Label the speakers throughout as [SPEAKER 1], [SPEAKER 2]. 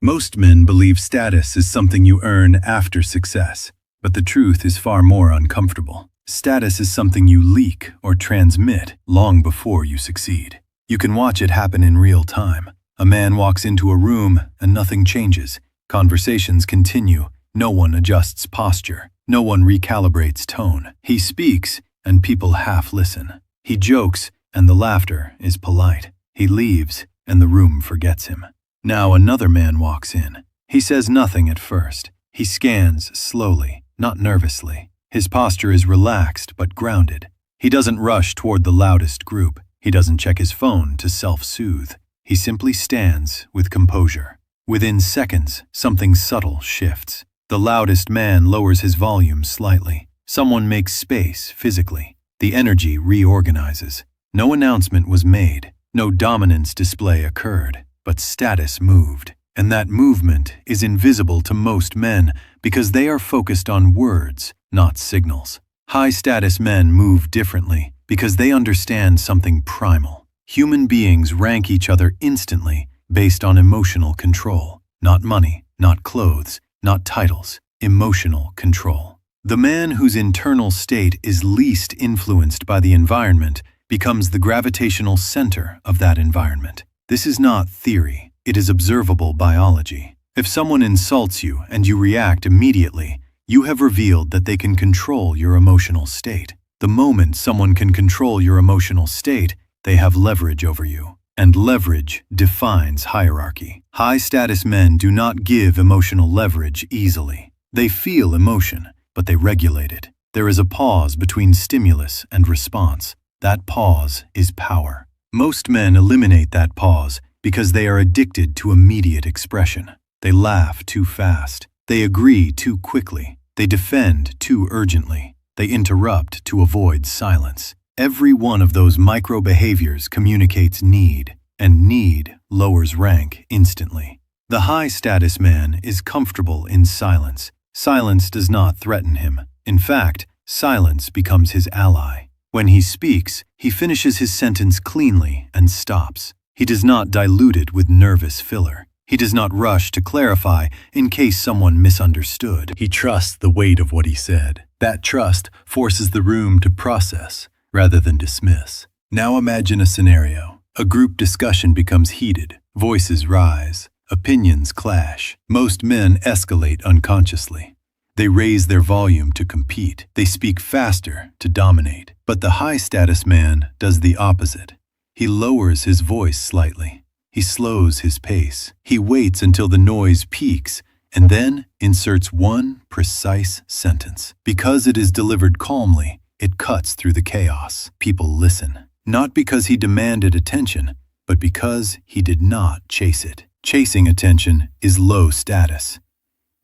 [SPEAKER 1] Most men believe status is something you earn after success, but the truth is far more uncomfortable. Status is something you leak or transmit long before you succeed. You can watch it happen in real time. A man walks into a room and nothing changes. Conversations continue. No one adjusts posture. No one recalibrates tone. He speaks and people half listen. He jokes and the laughter is polite. He leaves and the room forgets him. Now another man walks in. He says nothing at first. He scans slowly, not nervously. His posture is relaxed but grounded. He doesn't rush toward the loudest group. He doesn't check his phone to self-soothe. He simply stands with composure. Within seconds, something subtle shifts. The loudest man lowers his volume slightly. Someone makes space physically. The energy reorganizes. No announcement was made. No dominance display occurred. But status moved. And that movement is invisible to most men because they are focused on words, not signals. High-status men move differently because they understand something primal. Human beings rank each other instantly based on emotional control. Not money, not clothes, not titles. Emotional control. The man whose internal state is least influenced by the environment becomes the gravitational center of that environment. This is not theory, it is observable biology. If someone insults you and you react immediately, you have revealed that they can control your emotional state. The moment someone can control your emotional state, they have leverage over you. And leverage defines hierarchy. High-status men do not give emotional leverage easily. They feel emotion, but they regulate it. There is a pause between stimulus and response. That pause is power. Most men eliminate that pause because they are addicted to immediate expression. They laugh too fast. They agree too quickly. They defend too urgently. They interrupt to avoid silence. Every one of those micro-behaviors communicates need, and need lowers rank instantly. The high-status man is comfortable in silence. Silence does not threaten him. In fact, silence becomes his ally. When he speaks, he finishes his sentence cleanly and stops. He does not dilute it with nervous filler. He does not rush to clarify in case someone misunderstood. He trusts the weight of what he said. That trust forces the room to process rather than dismiss. Now imagine a scenario. A group discussion becomes heated. Voices rise. Opinions clash. Most men escalate unconsciously. They raise their volume to compete. They speak faster to dominate. But the high-status man does the opposite. He lowers his voice slightly. He slows his pace. He waits until the noise peaks and then inserts one precise sentence. Because it is delivered calmly, it cuts through the chaos. People listen. Not because he demanded attention, but because he did not chase it. Chasing attention is low status.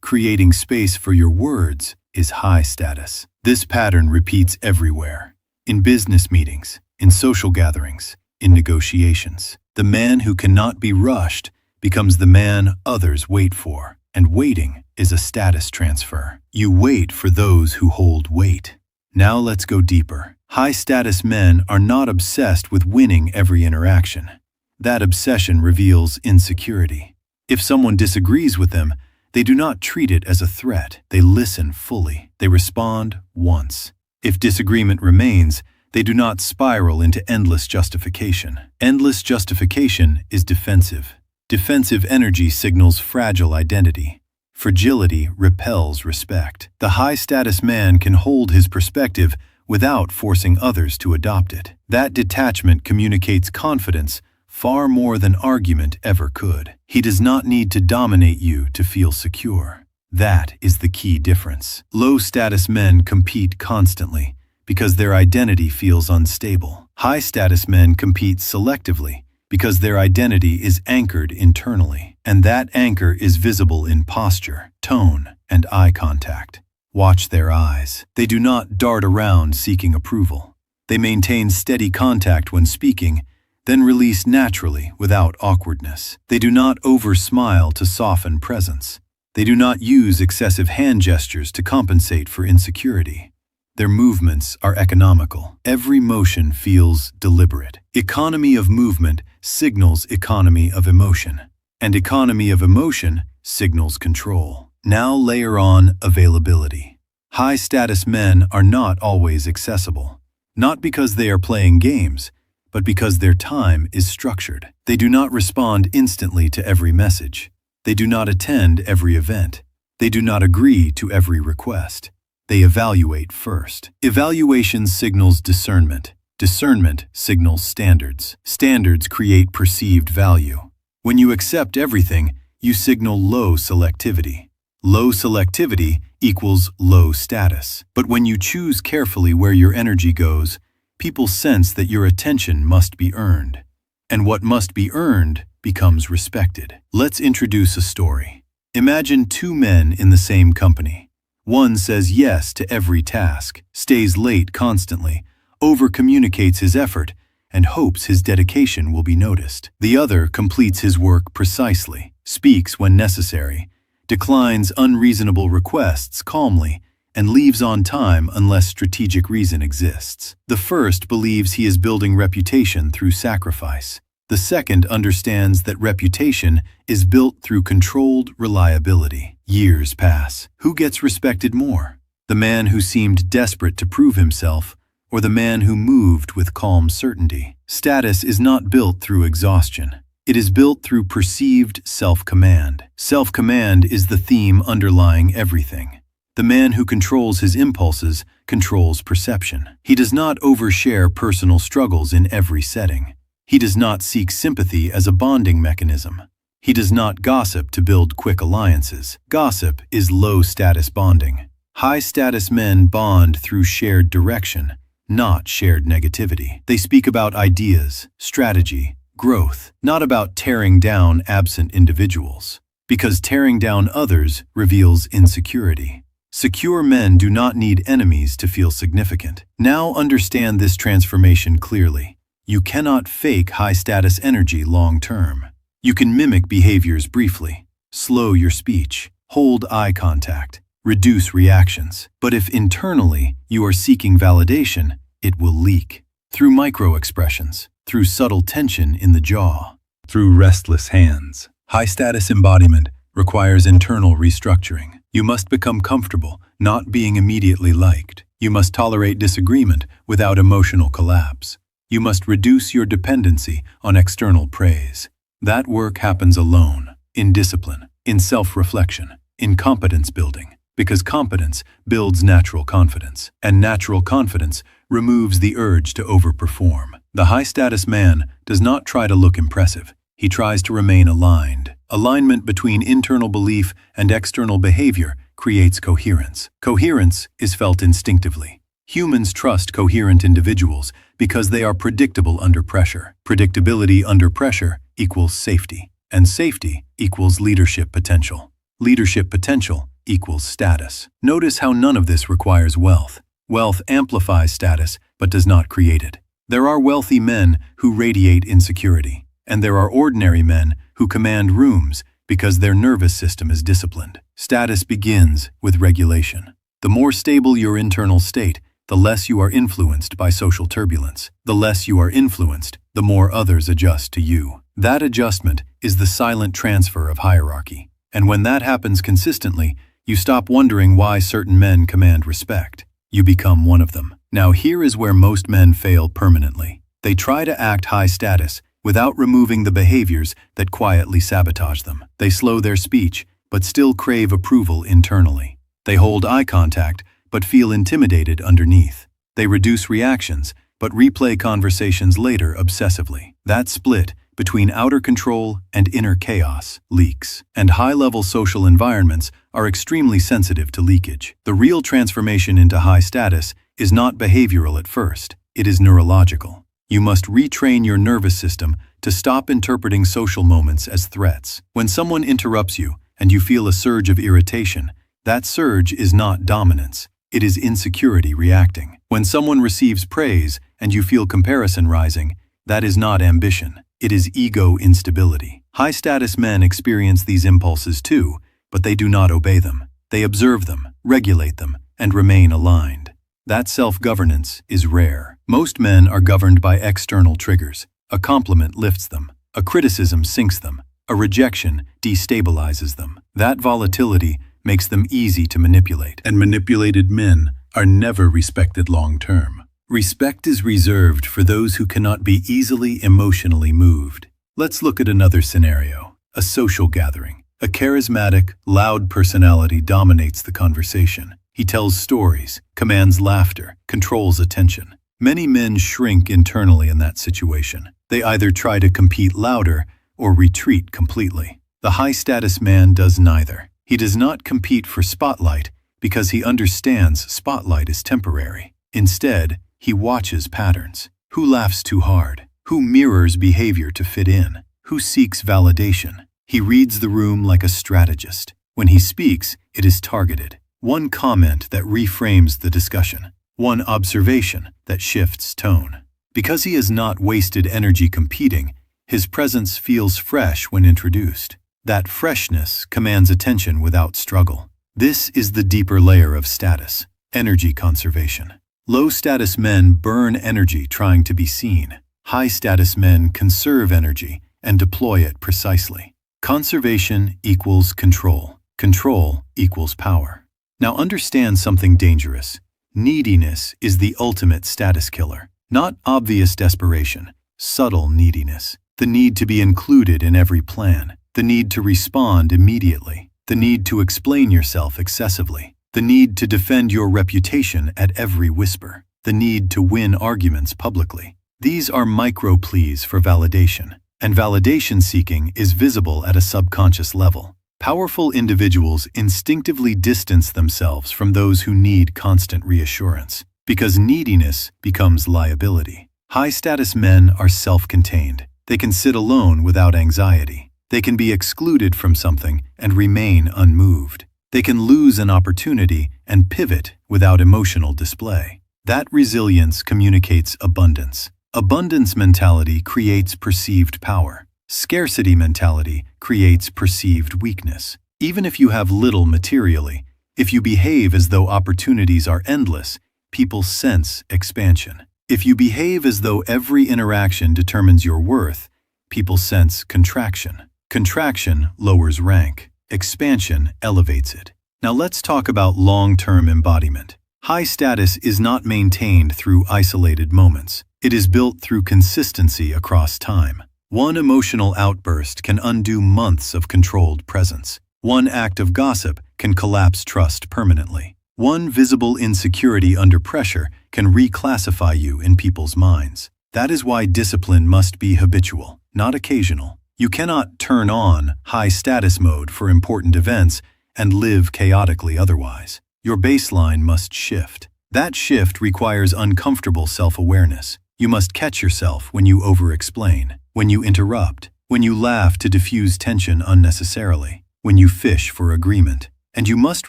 [SPEAKER 1] Creating space for your words is high status. This pattern repeats everywhere. In business meetings, in social gatherings, in negotiations. The man who cannot be rushed becomes the man others wait for. And waiting is a status transfer. You wait for those who hold weight. Now let's go deeper. High-status men are not obsessed with winning every interaction. That obsession reveals insecurity. If someone disagrees with them, they do not treat it as a threat. They listen fully. They respond once. If disagreement remains, they do not spiral into endless justification. Endless justification is defensive. Defensive energy signals fragile identity. Fragility repels respect. The high-status man can hold his perspective without forcing others to adopt it. That detachment communicates confidence far more than argument ever could. He does not need to dominate you to feel secure. That is the key difference. Low-status men compete constantly because their identity feels unstable. High-status men compete selectively because their identity is anchored internally, and that anchor is visible in posture, tone, and eye contact. Watch their eyes. They do not dart around seeking approval. They maintain steady contact when speaking, then release naturally without awkwardness. They do not over-smile to soften presence. They do not use excessive hand gestures to compensate for insecurity. Their movements are economical. Every motion feels deliberate. Economy of movement signals economy of emotion, and economy of emotion signals control. Now layer on availability. High-status men are not always accessible, not because they are playing games, but because their time is structured. They do not respond instantly to every message. They do not attend every event. They do not agree to every request. They evaluate first. Evaluation signals discernment. Discernment signals standards. Standards create perceived value. When you accept everything, you signal low selectivity. Low selectivity equals low status. But when you choose carefully where your energy goes, people sense that your attention must be earned. And what must be earned becomes respected. Let's introduce a story. Imagine two men in the same company. One says yes to every task, stays late constantly, over-communicates his effort, and hopes his dedication will be noticed. The other completes his work precisely, speaks when necessary, declines unreasonable requests calmly, and leaves on time unless strategic reason exists. The first believes he is building reputation through sacrifice. The second understands that reputation is built through controlled reliability. Years pass. Who gets respected more? The man who seemed desperate to prove himself, or the man who moved with calm certainty? Status is not built through exhaustion. It is built through perceived self-command. Self-command is the theme underlying everything. The man who controls his impulses controls perception. He does not overshare personal struggles in every setting. He does not seek sympathy as a bonding mechanism. He does not gossip to build quick alliances. Gossip is low-status bonding. High-status men bond through shared direction, not shared negativity. They speak about ideas, strategy, growth, not about tearing down absent individuals. Because tearing down others reveals insecurity. Secure men do not need enemies to feel significant. Now understand this transformation clearly. You cannot fake high-status energy long-term. You can mimic behaviors briefly, slow your speech, hold eye contact, reduce reactions. But if internally you are seeking validation, it will leak. Through micro-expressions, through subtle tension in the jaw, through restless hands. High-status embodiment requires internal restructuring. You must become comfortable not being immediately liked. You must tolerate disagreement without emotional collapse. You must reduce your dependency on external praise. That work happens alone, in discipline, in self-reflection, in competence building, because competence builds natural confidence, and natural confidence removes the urge to overperform. The high-status man does not try to look impressive. He tries to remain aligned. Alignment between internal belief and external behavior creates coherence. Coherence is felt instinctively. Humans trust coherent individuals because they are predictable under pressure. Predictability under pressure equals safety, and safety equals leadership potential. Leadership potential equals status. Notice how none of this requires wealth. Wealth amplifies status, but does not create it. There are wealthy men who radiate insecurity, and there are ordinary men who command rooms because their nervous system is disciplined. Status begins with regulation. The more stable your internal state, the less you are influenced by social turbulence. The less you are influenced, the more others adjust to you. That adjustment is the silent transfer of hierarchy. And when that happens consistently, you stop wondering why certain men command respect. You become one of them. Now here is where most men fail permanently. They try to act high status without removing the behaviors that quietly sabotage them. They slow their speech, but still crave approval internally. They hold eye contact, but feel intimidated underneath. They reduce reactions, but replay conversations later obsessively. That split between outer control and inner chaos leaks. And high-level social environments are extremely sensitive to leakage. The real transformation into high status is not behavioral at first. It is neurological. You must retrain your nervous system to stop interpreting social moments as threats. When someone interrupts you and you feel a surge of irritation, that surge is not dominance. It is insecurity reacting. When someone receives praise and you feel comparison rising, that is not ambition. It is ego instability. High-status men experience these impulses too, but they do not obey them. They observe them, regulate them, and remain aligned. That self-governance is rare. Most men are governed by external triggers. A compliment lifts them. A criticism sinks them. A rejection destabilizes them. That volatility makes them easy to manipulate, and manipulated men are never respected long-term. Respect is reserved for those who cannot be easily emotionally moved. Let's look at another scenario. A social gathering. A charismatic, loud personality dominates the conversation. He tells stories, commands laughter, controls attention. Many men shrink internally in that situation. They either try to compete louder or retreat completely. The high-status man does neither. He does not compete for spotlight because he understands spotlight is temporary. Instead, he watches patterns. Who laughs too hard? Who mirrors behavior to fit in? Who seeks validation? He reads the room like a strategist. When he speaks, it is targeted. One comment that reframes the discussion. One observation that shifts tone. Because he has not wasted energy competing, his presence feels fresh when introduced. That freshness commands attention without struggle. This is the deeper layer of status, energy conservation. Low-status men burn energy trying to be seen. High-status men conserve energy and deploy it precisely. Conservation equals control. Control equals power. Now understand something dangerous. Neediness is the ultimate status killer. Not obvious desperation, subtle neediness. The need to be included in every plan. The need to respond immediately. The need to explain yourself excessively. The need to defend your reputation at every whisper. The need to win arguments publicly. These are micro pleas for validation, and validation seeking is visible at a subconscious level. Powerful individuals instinctively distance themselves from those who need constant reassurance, because neediness becomes liability. High-status men are self-contained. They can sit alone without anxiety. They can be excluded from something and remain unmoved. They can lose an opportunity and pivot without emotional display. That resilience communicates abundance. Abundance mentality creates perceived power. Scarcity mentality creates perceived weakness. Even if you have little materially, if you behave as though opportunities are endless, people sense expansion. If you behave as though every interaction determines your worth, people sense contraction. Contraction lowers rank. Expansion elevates it. Now let's talk about long-term embodiment. High status is not maintained through isolated moments. It is built through consistency across time. One emotional outburst can undo months of controlled presence. One act of gossip can collapse trust permanently. One visible insecurity under pressure can reclassify you in people's minds. That is why discipline must be habitual, not occasional. You cannot turn on high status mode for important events and live chaotically otherwise. Your baseline must shift. That shift requires uncomfortable self-awareness. You must catch yourself when you over-explain, when you interrupt, when you laugh to diffuse tension unnecessarily, when you fish for agreement. And you must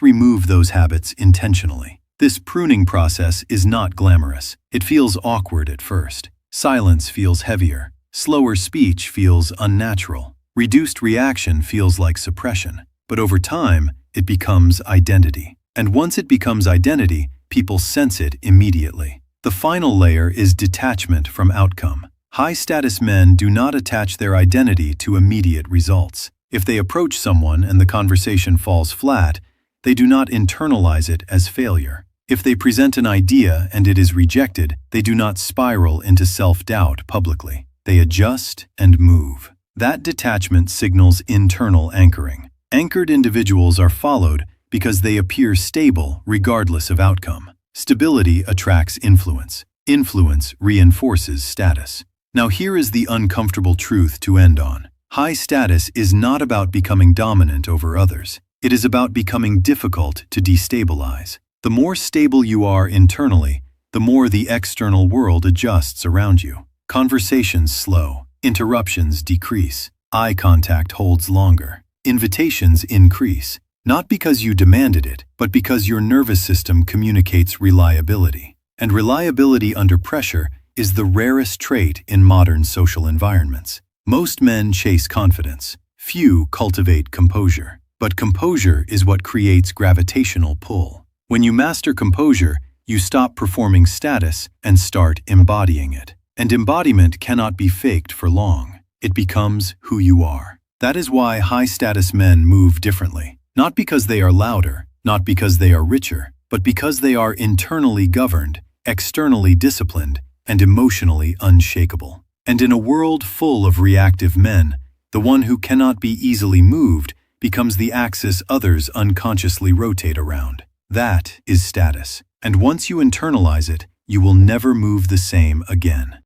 [SPEAKER 1] remove those habits intentionally. This pruning process is not glamorous. It feels awkward at first. Silence feels heavier. Slower speech feels unnatural. Reduced reaction feels like suppression. But over time, it becomes identity. And once it becomes identity, people sense it immediately. The final layer is detachment from outcome. High-status men do not attach their identity to immediate results. If they approach someone and the conversation falls flat, they do not internalize it as failure. If they present an idea and it is rejected, they do not spiral into self-doubt publicly. They adjust and move. That detachment signals internal anchoring. Anchored individuals are followed because they appear stable regardless of outcome. Stability attracts influence. Influence reinforces status. Now here is the uncomfortable truth to end on. High status is not about becoming dominant over others. It is about becoming difficult to destabilize. The more stable you are internally, the more the external world adjusts around you. Conversations slow, interruptions decrease, eye contact holds longer, invitations increase, not because you demanded it, but because your nervous system communicates reliability. And reliability under pressure is the rarest trait in modern social environments. Most men chase confidence. Few cultivate composure. But composure is what creates gravitational pull. When you master composure, you stop performing status and start embodying it. And embodiment cannot be faked for long. It becomes who you are. That is why high-status men move differently. Not because they are louder, not because they are richer, but because they are internally governed, externally disciplined, and emotionally unshakable. And in a world full of reactive men, the one who cannot be easily moved becomes the axis others unconsciously rotate around. That is status. And once you internalize it, you will never move the same again.